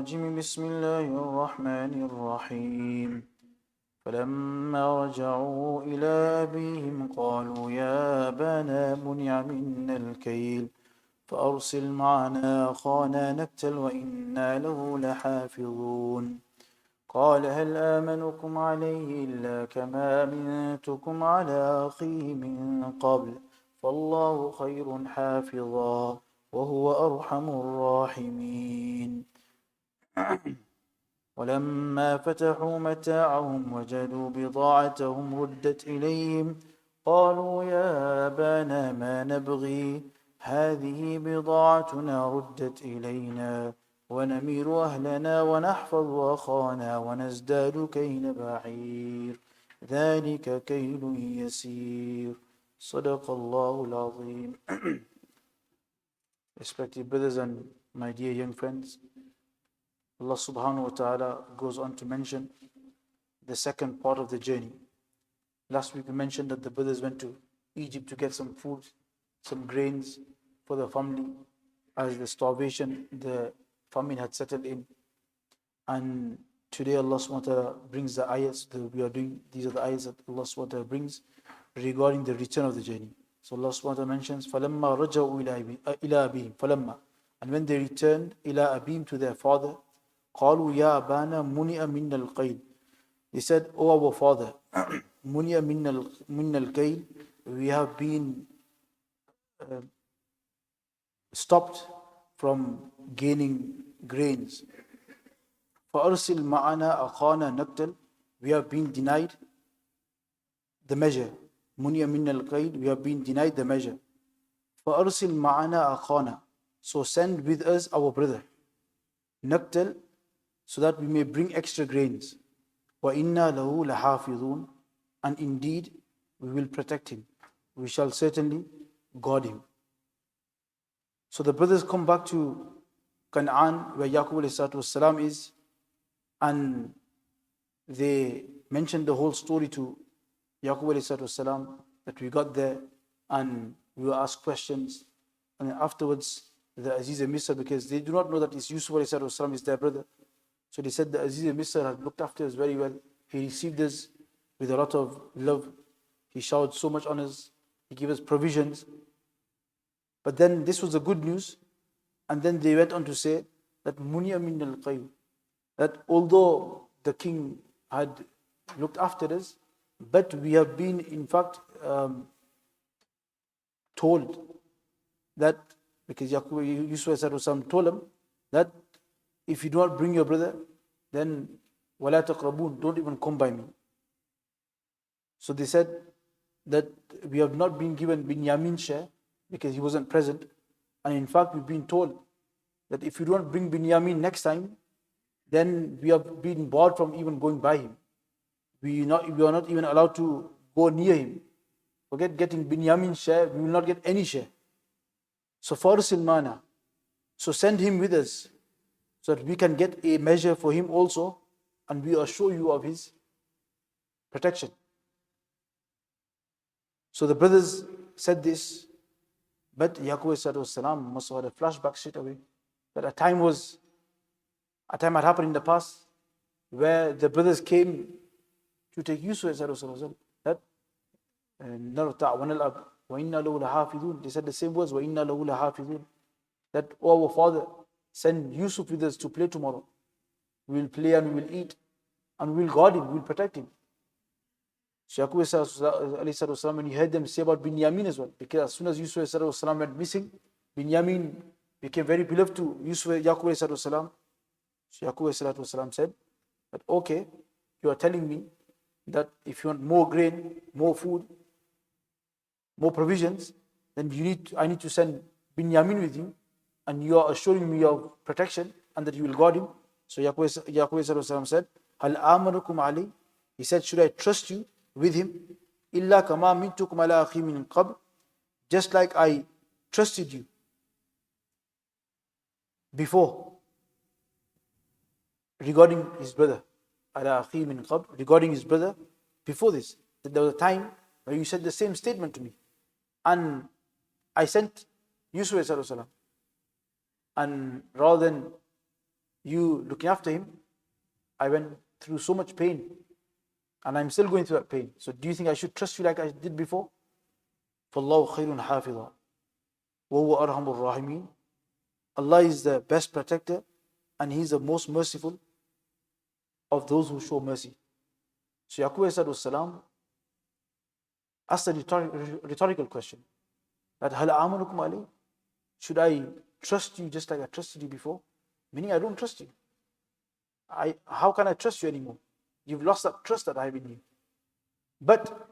الرجيم بسم الله الرحمن الرحيم فلما رجعوا إلى أبيهم قالوا يا أبانا منع منا الكيل فأرسل معنا أخانا نكتل وإنا له لحافظون قال هل آمنكم عليه إلا كما أمنتكم على أخيه من قبل فالله خير حافظا وهو أرحم الراحمين ولما فتحوا متاعهم وجدوا بضاعتهم ردت إليهم قالوا يا أبانا ما نبغي هذه بضاعتنا ردت إلينا ونمير أهلنا ونحفظ أخانا ونزداد كيل بعير ذلك كيل يسير صدق الله العظيم. Respected brothers and my dear young friends, Allah subhanahu wa ta'ala goes on to mention the second part of the journey. Last week we mentioned that the brothers went to Egypt to get some food, some grains for the family, as the starvation, the famine had settled in. And today Allah subhanahu wa ta'ala brings the ayahs that we are doing. These are the ayahs that Allah subhanahu wa ta'ala brings regarding the return of the journey. So Allah subhanahu wa ta'ala mentions, فَلَمَّا رَجَعُوا إِلَىٰ أَبِيهِمْ فَلَمَّا. And when they returned, إِلَىٰ أَبِيهِمْ to their father, قَالُوا يَا أَبَانَا مُنِئَ مِنَّا الْقَيْلِ. They said, O our father, مُنِئَ مِنَّا الْقَيْلِ, we have been stopped from gaining grains. فَأَرْسِلْ مَعَنَا أَخَانَا نَكْتَلْ. We have been denied the measure. مُنِئَ مِنَّا الْقَيْلِ. We have been denied the measure. فَأَرْسِلْ مَعَنَا أَخَانَا. So send with us our brother. نَكْتَلْ, so that we may bring extra grains. وَإِنَّا لَهُ لَحَافِظُونَ. And indeed, we will protect him. We shall certainly guard him. So the brothers come back to Canaan, where Yaqub ﷺ is, and they mentioned the whole story to Yaqub ﷺ, that we got there and we were asked questions. And then afterwards, the Aziz and Misr, because they do not know that it's Yusuf ﷺ is their brother. So they said the Aziz and Misr had looked after us very well. He received us with a lot of love. He showered so much on us. He gave us provisions. But then this was the good news. And then they went on to say that Munya min al-Qayyum, that although the king had looked after us, but we have been in fact told that, because Yusuf told him that if you do not bring your brother, then وَلَا تَقْرَبُونَ, don't even come by me. So they said that we have not been given Binyamin's share because he wasn't present. And in fact, we've been told that if you don't bring Binyamin next time, then we have been barred from even going by him. We are not even allowed to go near him. Forget getting Binyamin's share, we will not get any share. So Farsil Mana, so send him with us, so that we can get a measure for him also, and we assure you of his protection. So the brothers said this, but Yaqub ﷺ must have had a flashback straight away. That a time had happened in the past where the brothers came to take Yusuf ﷺ. That they said the same words, وَإِنَّا لَهُ لَحَافِظُونَ. That, oh our father, send Yusuf with us to play tomorrow. We will play and we will eat and we will guard him, we will protect him. So Yaqub ﷺ, when he heard them say about Binyamin as well, because as soon as Yusuf ﷺ went missing, Binyamin became very beloved to Yaqub ﷺ. So Yaqub ﷺ said that, okay, you are telling me that if you want more grain, more food, more provisions, then I need to send Binyamin with you, and you are assuring me of protection and that you will guard him. So Yaqub ﷺ said, Hal amanukum alayh. He said, should I trust you with him? Illa kama mintukum ala akhi min qabl. Just like I trusted you before regarding his brother. Ala akhi min qabl, regarding his brother before this. That there was a time where you said the same statement to me. And I sent Yusuf ﷺ. And rather than you looking after him, I went through so much pain, and I'm still going through that pain. So do you think I should trust you like I did before? فَاللَّهُ خَيْرٌ حَافِظًا وَهُوَ أَرْحَمُ الرَّاحِمِينَ. Allah is the best protector, and He is the most merciful of those who show mercy. So Yaqub salam asked a rhetorical question, that هَلْ آمَنُكُمْ عَلَيْهِ, should I trust you just like I trusted you before? Meaning I don't trust you. How can I trust you anymore? You've lost that trust that I have in you. But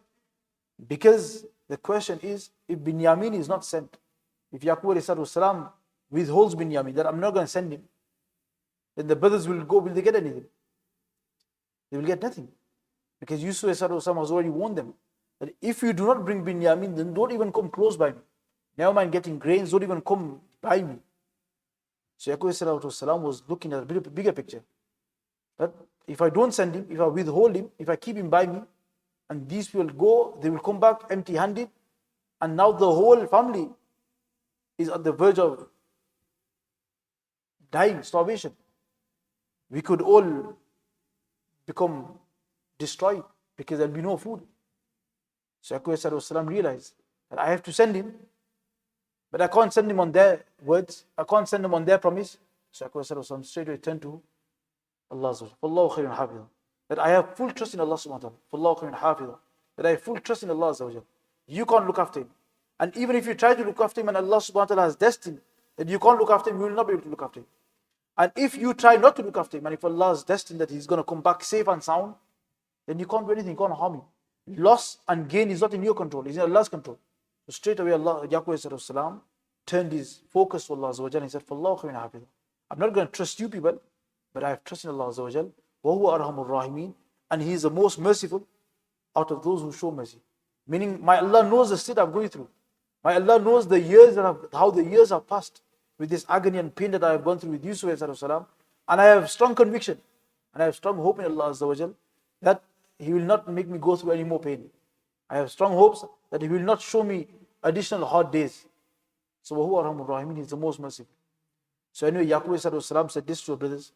because the question is, if Binyamin is not sent, if Yaqub salam withholds Binyamin, that I'm not going to send him, then the brothers will go, will they get anything? They will get nothing. Because Yusuf has already warned them that if you do not bring Binyamin, then don't even come close by me. Never mind getting grains, don't even come by me. So Yaqub was looking at a bigger picture. That if I don't send him, if I withhold him, if I keep him by me, and these people go, they will come back empty-handed, and now the whole family is at the verge of dying, starvation. We could all become destroyed because there'll be no food. So Yaqub realized that I have to send him, but I can't send him on their words, I can't send him on their promise. So Yaqub straight away turned to Allah Wallahu khayrun hafidha. That I have full trust in Allah subhanahu wa ta'ala. Wallahu khayrun hafidha. That I have full trust in Allah Azza wa Jal. You can't look after him. And even if you try to look after him and Allah subhanahu wa ta'ala has destined that you can't look after him, you will not be able to look after him. And if you try not to look after him, and if Allah has destined that he's going to come back safe and sound, then you can't do anything, you can't harm him. Loss and gain is not in your control, it's in Allah's control. So straight away Yaqub turned his focus to Allah Azza wa Jal and he said, Wallahu khayrun hafidha. I'm not going to trust you people, but I have trust in Allah Azza wa Jal. وَهُوَ أَرْحَمُ الرَّاحِمِينَ. And He is the most merciful out of those who show mercy. Meaning, my Allah knows the state I'm going through. My Allah knows the years how the years have passed with this agony and pain that I have gone through with Yusuf salam. And I have strong conviction and I have strong hope in Allah Azza wa Jal that He will not make me go through any more pain. I have strong hopes that He will not show me additional hard days. So وَهُوَ أَرْحَمُ الرَّاحِمِينَ, He is the most merciful. So anyway, Yaqub salam said this to the brothers.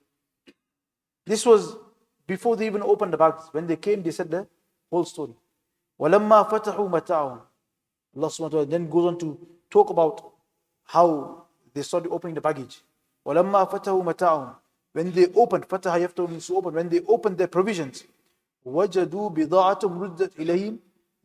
This was before they even opened the bags. When they came, they said the whole story. وَلَمَّا فَتَحُوا مَتَاعُهُمْ. Allah subhanahu wa ta'ala then goes on to talk about how they started opening the baggage. وَلَمَّا فَتَحُوا مَتَاعُهُمْ. When they opened, فَتَحَ يَفْتَحُ means to open. When they opened their provisions, وَجَدُوا بِضَاعَةُمْ رُدَّتْ إِلَيْهِمْ.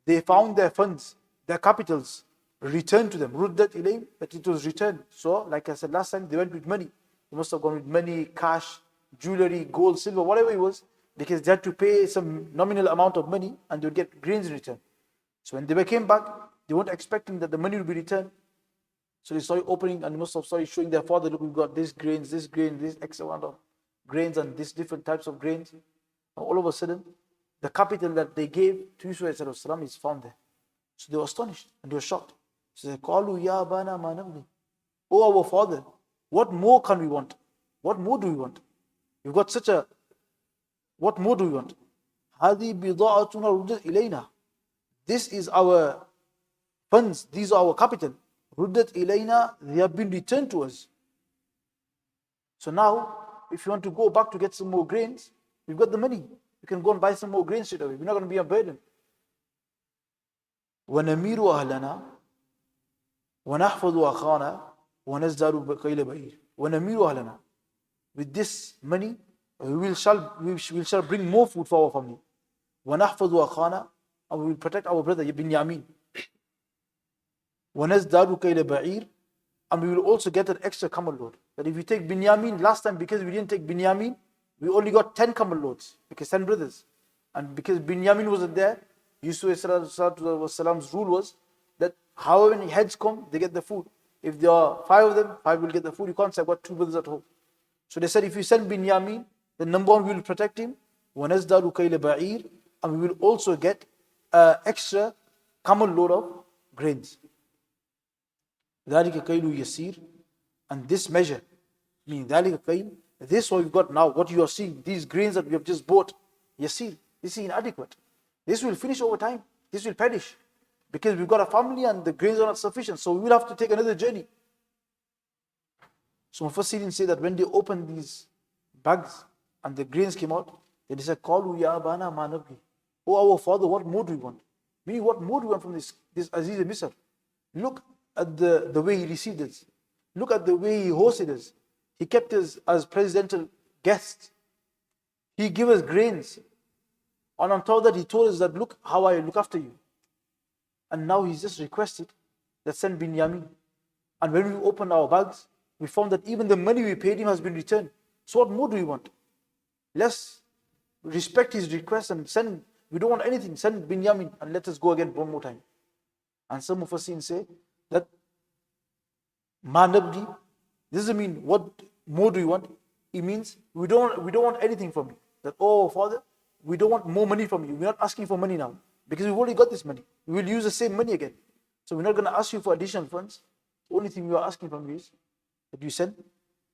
They found their funds, their capitals, returned to them. رُدَّتْ إِلَيْهِمْ, that it was returned. So, like I said last time, they went with money. They must have gone with money, cash, jewelry, gold, silver, whatever it was, because they had to pay some nominal amount of money and they would get grains in return. So when they came back, they weren't expecting that the money would be returned. So they started opening and most of started showing their father, look, we've got this grains, this X amount of grains and these different types of grains. And all of a sudden, the capital that they gave to Yusuf is found there. So they were astonished and they were shocked. So they called, Ya Abana ma nabghi. Oh, our father, what more can we want? What more do we want? You've got such a, what more do we want? هذه بضاعتنا ردت إلينا. This is our funds, these are our capital. ردت إلينا, they have been returned to us. So now, if you want to go back to get some more grains, we've got the money. You can go and buy some more grains straight away. We're not going to be a burden. وَنَمِيرُ أَهْلَنَا وَنَحْفَظُ أَخَانَا وَنَزْدَارُ بَقَيْلَ بَعِيرٍ وَنَمِيرُ أَهْلَنَا. With this money, we shall bring more food for our family. وَنَحْفَظُ أَخَانَا, and we will protect our brother Binyamin. وَنَزْدَارُ كَيْلَ بَعِيرٍ, and we will also get an extra camel load. That if we take Binyamin, last time because we didn't take Binyamin, we only got 10 camel loads, because 10 brothers. And because Binyamin wasn't there, Yusuf's rule was that however many heads come, they get the food. If there are 5 of them, 5 will get the food. You can't say I've got 2 brothers at home. So they said if you send Binyamin, then number 1 we will protect him, وَنَزْدَارُ كَيْلَ بَعِيرٍ, and we will also get extra camel load of grains. ذَلِكَ كَيْلُ يَسِيرٍ, and this measure, meaning ذَلِكَ كَيْلُ, this what we've got now, what you are seeing, these grains that we have just bought, yasir, this is inadequate. This will finish over time. This will perish. Because we've got a family and the grains are not sufficient. So we will have to take another journey. So Mufassirin say that when they opened these bags and the grains came out, then he said, Qalu ya abana ma nabghi. Oh our father, what more do we want? Meaning, what more do we want from this Aziz Misr? Look at the way he received us. Look at the way he hosted us. He kept us as presidential guests. He gave us grains. And on top of that, he told us that, look how I look after you. And now he's just requested that send Binyamin. And when we opened our bags, we found that even the money we paid him has been returned. So what more do we want? Let's respect his request and send. We don't want anything. Send Binyamin and let us go again one more time. And some of us say that Ma nabgi, this doesn't mean what more do we want. It means we don't want anything from you. That, oh Father, we don't want more money from you. We're not asking for money now. Because we've already got this money. We will use the same money again. So we're not going to ask you for additional funds. The only thing we are asking from you is that you send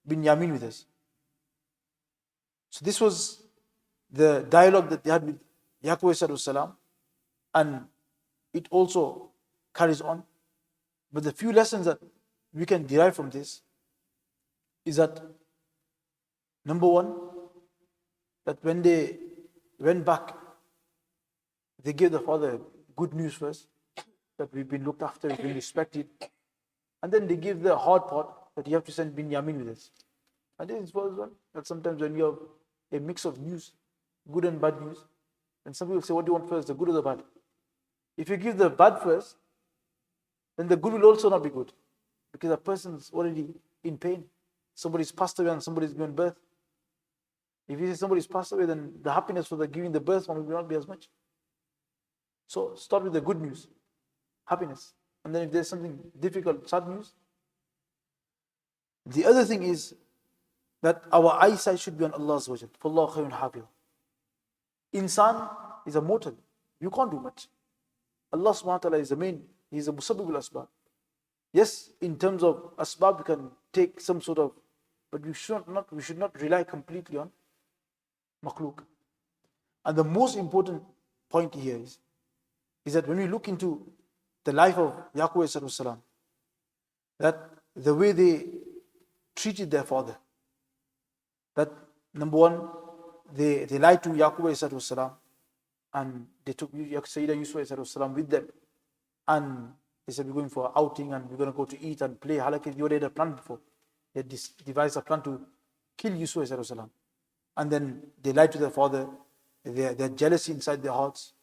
Binyamin with us. So this was the dialogue that they had with Yaqub salam, and it also carries on. But the few lessons that we can derive from this is that, number one, that when they went back, they gave the father good news first, that we've been looked after, we've been respected. And then they give the hard part, that you have to send Binyamin with us. And this is one, that sometimes when you have a mix of news, good and bad news, and some people say, what do you want first, the good or the bad? If you give the bad first, then the good will also not be good. Because a person's already in pain. Somebody's passed away and somebody's given birth. If you say somebody's passed away, then the happiness for the giving the birth one will not be as much. So start with the good news, happiness. And then if there's something difficult, sad news. The other thing is that our eyesight should be on Allah's wajh. Fallahu khayrun hafiz. Insan is a mortal. You can't do much. Allah subhanahu wa ta'ala is the main, He is a musabbibul asbab. Yes, in terms of asbab, we can take some sort of, but we should not rely completely on makhluk. And the most important point here is that when we look into the life of Yaqub salam, that the way they treated their father, that number one, they lied to Yaqub salam, and they took Sayyidina Yusuf salam with them, and they said, we're going for an outing and we're going to go to eat and play. Halakha, you already had a plan before. They had devised a plan to kill Yusuf salam. And then they lied to their father. They had jealousy inside their hearts.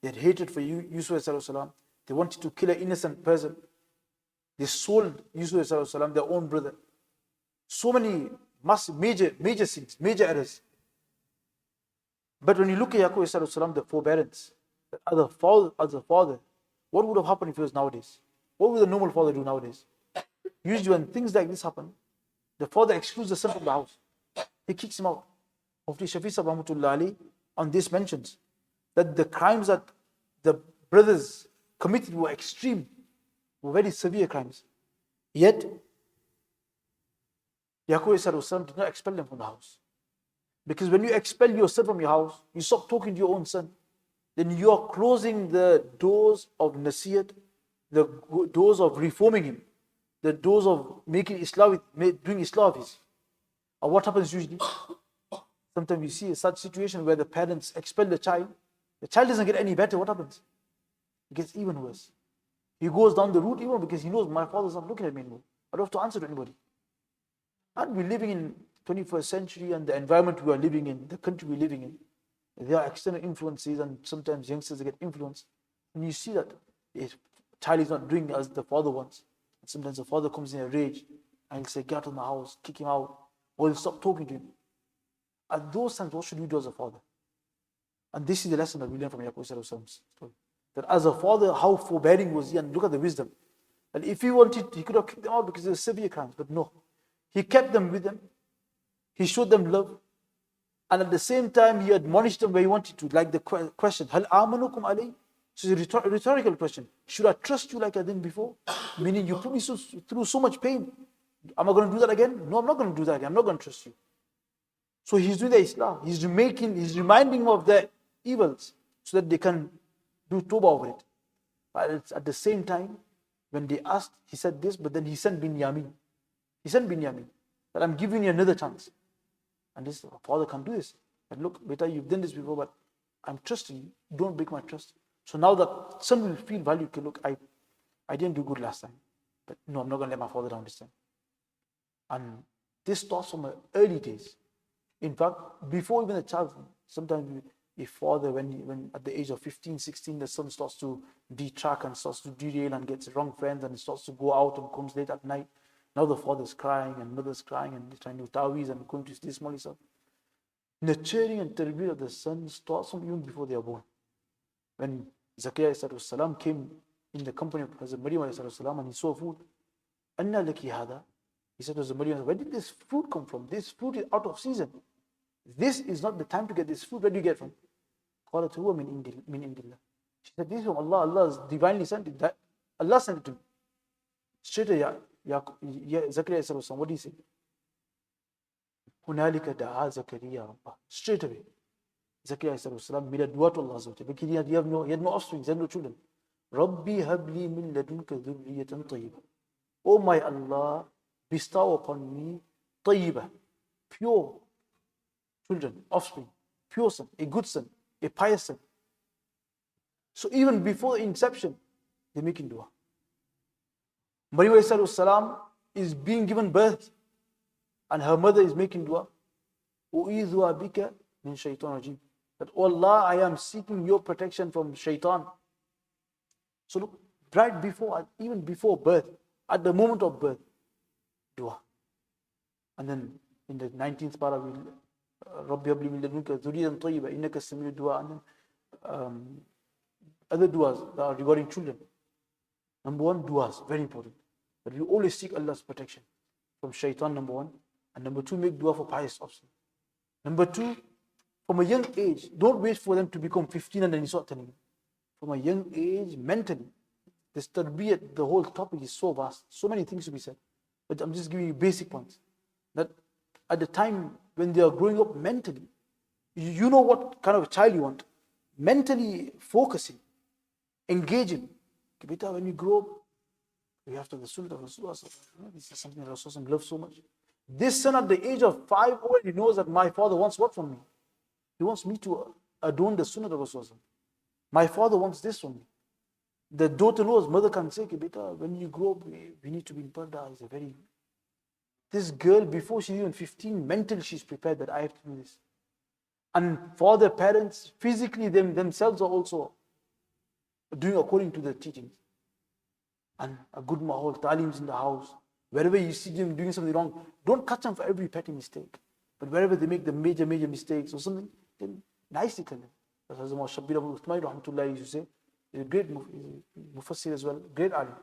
They had hatred for Yusuf salam. They wanted to kill an innocent person. They sold Yusuf salam, their own brother. So many major sins, major errors. But when you look at Yaqub salam, the forbearance, as a father, what would have happened if it was nowadays? What would the normal father do nowadays? Usually when things like this happen, the father excludes the son from the house. He kicks him out. Mufti Shafi Sahib Rahmatullah Ali on this mentions that the crimes that the brothers committed were extreme, were very severe crimes. Yet, Yaqub did not expel them from the house. Because when you expel your son from your house, you stop talking to your own son. Then you are closing the doors of nasiyat, the doors of reforming him, the doors of making Islam, doing Islam with his. And what happens usually? Sometimes you see such situation where the parents expel the child doesn't get any better. What happens? It gets even worse. He goes down the route even because he knows my father's not looking at me anymore. I don't have to answer to anybody. And we're living in 21st century, and the environment we are living in, the country we're living in, there are external influences, and sometimes youngsters get influenced. And you see that the child is not doing as the father wants. And sometimes the father comes in a rage and he'll say, get out of my house, kick him out, or he'll stop talking to him. At those times, what should we do as a father? And this is the lesson that we learn from Yaqub story. That as a father, how forbearing was he, and look at the wisdom. And if he wanted, he could have kicked them out because they were severe crimes, but no. He kept them with them. He showed them love. And at the same time, he admonished them where he wanted to, like the question, Hal amanukum alayhi? So it's a rhetorical question. Should I trust you like I did before? Meaning, you put me through so much pain. Am I going to do that again? No, I'm not going to do that again. I'm not going to trust you. So he's doing the Islam. He's reminding them of their evils so that they can do tawbah over it. But at the same time, when they asked, he said this, but then he sent Binyamin. He sent Binyamin, that I'm giving you another chance. And this father can't do this. But look, beta, you've done this before, but I'm trusting you. Don't break my trust. So now the son will feel value. Okay, look, I didn't do good last time. But no, I'm not going to let my father down this time. And this starts from early days. In fact, before even a child, sometimes a father, when at the age of 15, 16, the son starts to detrack and starts to derail and gets wrong friends and starts to go out and comes late at night. Now the father's crying and mother's crying and they're trying to taweez and going to this small stuff. Nurturing and tarbiyah of the son starts from even before they are born. When Zakaria came in the company of Hazrat Maryam and he saw food, Anna laki hada. He said to Hazrat Maryam, where did this food come from? This food is out of season. This is not the time to get this food. Where do you get from? قالت هو من عند الله. She said, this is from Allah. Allah has divinely sent it. Allah sent it to me. Straight away, Zakaria, what do you say? هنالك دعا زكريا ربه. Straight away, Zakaria made a dua to Allah. Because he had no offspring, he had no children. Rabbi habli min ladunka dhurriyatan tayyibah. Oh my Allah, bestow upon me tayyibah, pure children, offspring, pure son, a good son, a pious son. So even before inception, they're making dua. Maryam is being given birth, and her mother is making dua. U'idhuha bika min shaitan rajim. That, oh Allah, I am seeking your protection from shaitan. So look, right before, even before birth, at the moment of birth, dua. And then in the 19th para, Rabbi habli min ladunka dhurriyatan tayyibah innaka sami'ud du'a. And then other du'as that are regarding children. Number one, du'as, very important. That you always seek Allah's protection from shaitan, number one. And number two, make dua for pious offspring. Number two, from a young age, don't wait for them to become 15 and then you start telling them. From a young age, mentally, this tarbiyat, the whole topic is so vast, so many things to be said. But I'm just giving you basic points. That at the time when they are growing up mentally, you know what kind of a child you want. Mentally focusing, engaging. Beta, when you grow up, we have to the sunnah of Rasulullah. This is something that Rasulullah loves so much. This son at the age of 5 already knows that my father wants what from me? He wants me to adorn the sunnah of Rasulullah. My father wants this from me. The daughter knows, mother can say, beta, when you grow up, we need to be in parda. This girl, before she's even 15, mentally she's prepared that I have to do this. And for the parents, physically themselves are also doing according to the teachings. And a good mahal, talim's in the house. Wherever you see them doing something wrong, don't catch them for every petty mistake. But wherever they make the major mistakes or something, then nicely tell them. That's as Shabbir Abu Uthmai rahmatullah used to say, he's a great mufassir as well, great alim.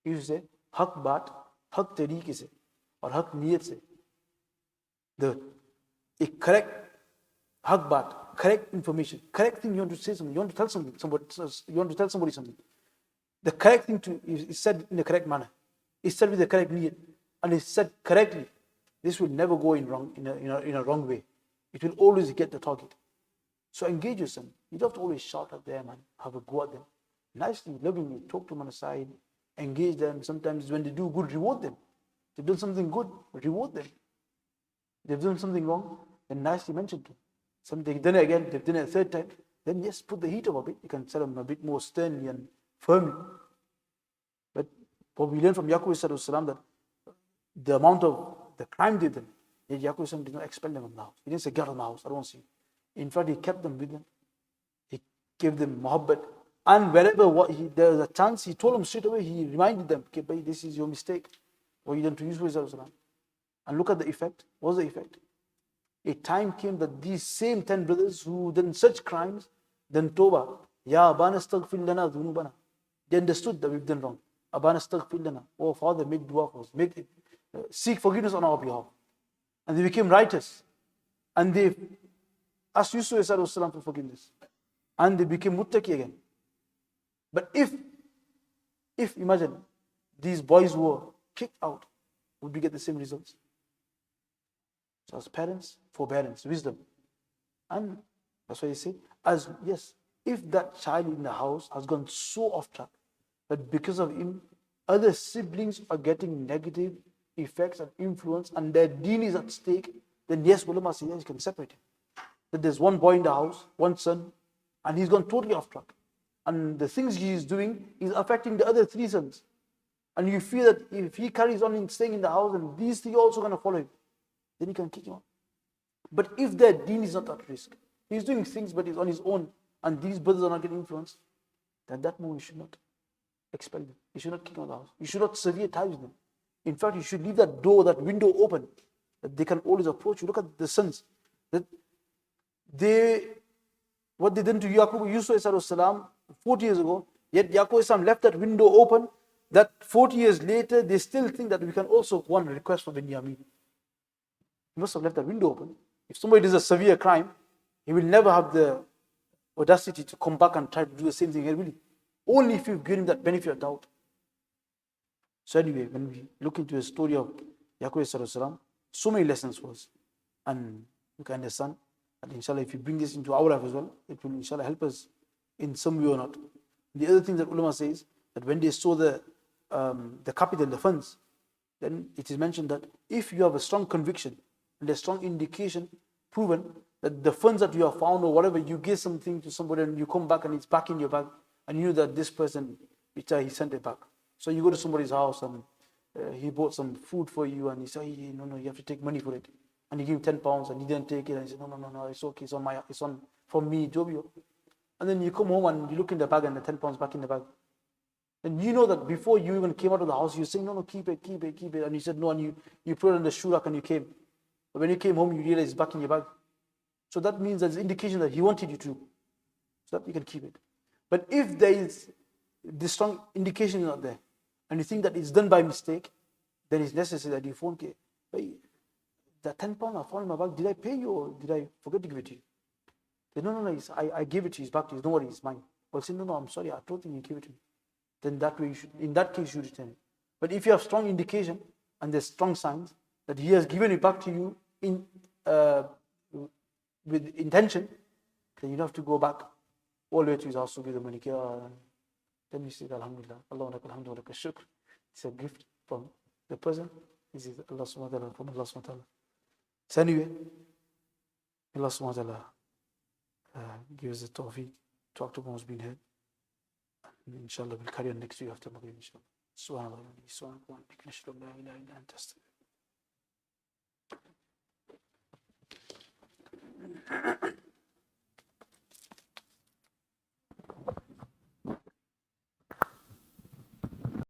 He used to say, haq baat, haq tariqe se, or haq niyat se. A correct haq baat, correct information, correct thing you want to say something, you want to tell somebody something. The correct thing is said in the correct manner. It's said with the correct niyat, and it's said correctly. This will never go in a wrong way. It will always get the target. So engage your son. You don't have to always shout at them and have a go at them. Nicely, lovingly, talk to them on the side, engage them. Sometimes when they do good, reward them. They've done something good, reward them. They've done something wrong, then nicely mention to them. Something done again, they've done it a third time, then yes, put the heat up a bit. You can tell them a bit more sternly and firmly. But what we learn from Yaqub salam that the amount of the crime they did, yet Yaqub did not expel them from the house. He didn't say, get out of my house, I don't want to see you. In fact, he kept them with him. He gave them muhabbat. And wherever there was a chance, he told them straight away, he reminded them, okay, bhai, this is your mistake. What you done to Yusuf. And look at the effect. What was the effect? A time came that these same 10 brothers who done such crimes, then Tawbah, Ya Abana astaghfir lana dhunubana. They understood that we've done wrong. Abana astaghfir lana. Oh Father, make dua for us. Seek forgiveness on our behalf. And they became righteous. And they asked Yusuf for forgiveness. And they became muttaqi again. But if imagine, these boys were kicked out, would we get the same results? So as parents, forbearance, wisdom. And that's why you say, if that child in the house has gone so off track that because of him, other siblings are getting negative effects and influence and their deen is at stake, then yes, ulama say yes, you can separate him. That there's one boy in the house, one son, and he's gone totally off track. And the things he is doing is affecting the other 3 sons. And you feel that if he carries on in staying in the house, and these 3 also going to follow him, then you can kick him out. But if their deen is not at risk, he's doing things but he's on his own, and these brothers are not getting influenced, then that moment you should not expel them. You should not kick them out of the house. You should not sever ties with them. In fact, you should leave that door, that window open, that they can always approach you. Look at the sons. That what they did to Yaqub, Yusuf salam, 40 years ago, yet Yaqub salam left that window open, that 40 years later, they still think that we can also go and request for Binyamin. He must have left that window open. If somebody does a severe crime, he will never have the audacity to come back and try to do the same thing again, really. Only if you've given him that benefit of doubt. So anyway, when we look into the story of Yaqub salam, so many lessons for us. And you can understand that inshallah, if you bring this into our life as well, it will inshallah help us in some way or not. The other thing that ulama says, that when they saw the capital, the funds, then it is mentioned that if you have a strong conviction and a strong indication proven that the funds that you have found or whatever, you give something to somebody and you come back and it's back in your bag, and you know that this person, he sent it back. So you go to somebody's house and he bought some food for you, and he said, hey, no, you have to take money for it. And you give him 10 pounds and he didn't take it, and he said, no, it's okay, it's on from me, Jobio. And then you come home and you look in the bag and the 10 pounds back in the bag. And you know that before you even came out of the house, you're saying, no, keep it. And you said no, and you put it on the shoe rack and you came. But when you came home, you realized it's back in your bag. So that means there's an indication that he wanted you to, so that you can keep it. But if there is the strong indication is not there, and you think that it's done by mistake, then it's necessary that you phone, hey, that 10 pounds I found in my bag, did I pay you or did I forget to give it to you? Say, no, I gave it to you, it's back to you, don't worry, it's mine. Well, say, no, I'm sorry, I don't think you gave it to me. Then that way in that case you return it. But if you have strong indication and there's strong signs that he has given it back to you with intention, then you don't have to go back all the way to his house to give the money. Then you say, Alhamdulillah, Allah alhamdulillah, shukr. It's a gift from the person. This is Allah subhanahu wa ta'ala, from Allah subhanahu wa ta'ala. So anyway, Allah subhanahu wa ta'ala give us the tawfiq to act upon what's been heard. And inshallah, we'll carry on next week after Maghrib, inshallah. Subhanallah, subhanallah.